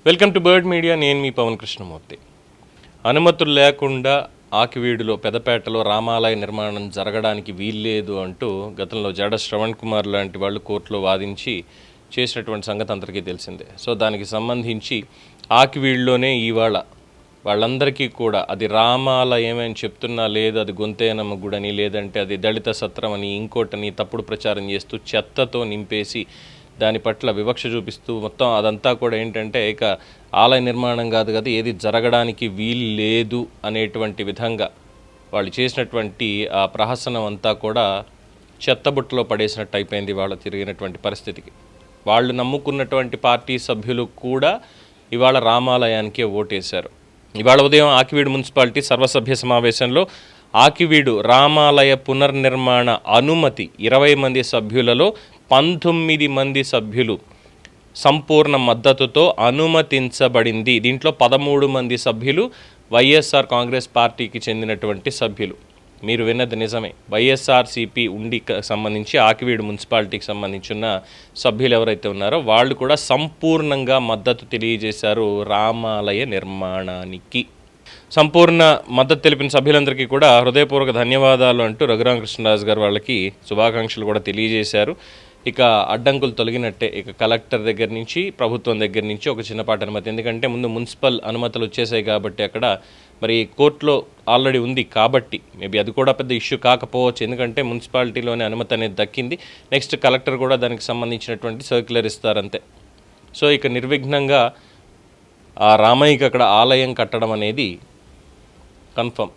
Welcome to bird media. నేను మీ పవన్ కృష్ణమూర్తి. అనుమతులు లేకుండా ఆకివీడులో పెదపేటలో రామాలయ నిర్మాణం జరగడానికి వీల్లేదు అంటూ గతంలో జడ శ్రవణ్ కుమార్ లాంటి వాళ్ళు కోర్టులో వాదించి చేసినటువంటి సంగతి అందరికీ తెలిసిందే. సో దానికి సంబంధించి ఆకివీడులోనే ఇవాళ వాళ్ళందరికీ కూడా అది రామాలయం అని చెప్తున్నా లేదు, అది గొంతేనమ్మ గుడని, లేదంటే అది దళిత సత్రం అని, ఇంకోటని తప్పుడు ప్రచారం చేస్తూ చెత్తతో నింపేసి దాని పట్ల వివక్ష చూపిస్తూ మొత్తం అదంతా కూడా ఏంటంటే ఇక ఆలయ నిర్మాణం కాదు కదా, ఏది జరగడానికి వీలు లేదు అనేటువంటి విధంగా వాళ్ళు చేసినటువంటి ఆ ప్రహసనం అంతా కూడా చెత్తబుట్టలో పడేసినట్టు అయిపోయింది వాళ్ళ తిరిగినటువంటి పరిస్థితికి. వాళ్ళు నమ్ముకున్నటువంటి పార్టీ సభ్యులు కూడా ఇవాళ రామాలయానికే ఓటేశారు. ఇవాళ ఉదయం ఆకివీడు మున్సిపాలిటీ సర్వసభ్య సమావేశంలో ఆకివీడు రామాలయ పునర్నిర్మాణ అనుమతి 20 మంది సభ్యులలో 19 మంది సభ్యులు సంపూర్ణ మద్దతుతో అనుమతించబడింది. దీంట్లో 13 మంది సభ్యులు వైఎస్ఆర్ కాంగ్రెస్ పార్టీకి చెందినటువంటి సభ్యులు. మీరు విన్నది నిజమే. వైఎస్ఆర్సీపీ ఉండి సంబంధించి ఆకివీడు మున్సిపాలిటీకి సంబంధించిన సభ్యులు ఎవరైతే ఉన్నారో వాళ్ళు కూడా సంపూర్ణంగా మద్దతు తెలియజేశారు రామాలయ నిర్మాణానికి. సంపూర్ణ మద్దతు తెలిపిన సభ్యులందరికీ కూడా హృదయపూర్వక ధన్యవాదాలు అంటూ రఘురామకృష్ణరాజు గారు వాళ్ళకి శుభాకాంక్షలు కూడా తెలియజేశారు. ఇక అడ్డంకులు తొలగినట్టే. ఇక కలెక్టర్ దగ్గర నుంచి ప్రభుత్వం దగ్గర నుంచి ఒక చిన్నపాటి అనుమతి, ఎందుకంటే ముందు మున్సిపల్ అనుమతులు వచ్చేసాయి కాబట్టి అక్కడ మరి కోర్టులో ఆల్రెడీ ఉంది కాబట్టి మేబీ అది కూడా పెద్ద ఇష్యూ కాకపోవచ్చు, ఎందుకంటే మున్సిపాలిటీలోనే అనుమతి అనేది దక్కింది. నెక్స్ట్ కలెక్టర్ కూడా దానికి సంబంధించినటువంటి సర్క్యులర్ ఇస్తారంతే. సో ఇక నిర్విఘ్నంగా ఆ రామయ్యకి అక్కడ ఆలయం కట్టడం అనేది కన్ఫర్మ్.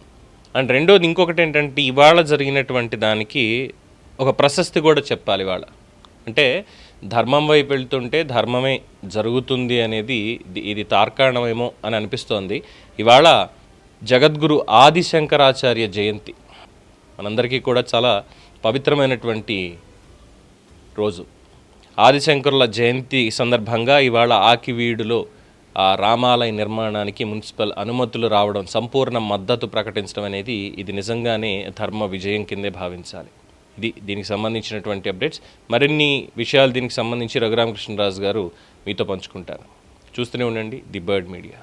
అండ్ రెండోది ఇంకొకటి ఏంటంటే ఇవాళ జరిగినటువంటి దానికి ఒక ప్రశస్తి కూడా చెప్పాలి. ఇవాళ అంటే ధర్మం వైపు వెళ్తుంటే ధర్మమే జరుగుతుంది అనేది ఇది తార్కాణమేమో అని అనిపిస్తోంది. ఇవాళ జగద్గురు ఆదిశంకరాచార్య జయంతి మనందరికీ కూడా చాలా పవిత్రమైనటువంటి రోజు. ఆదిశంకరుల జయంతి సందర్భంగా ఇవాళ ఆకివీడులో ఆ రామాలయ నిర్మాణానికి మున్సిపల్ అనుమతులు రావడం, సంపూర్ణ మద్దతు ప్రకటించడం అనేది ఇది నిజంగానే ధర్మ విజయం కిందే భావించాలి. దీనికి సంబంధించినటువంటి అప్డేట్స్, మరిన్ని విషయాలు దీనికి సంబంధించి రఘురామకృష్ణరాజు గారు మీతో పంచుకుంటారు. చూస్తూనే ఉండండి ది బర్డ్ మీడియా.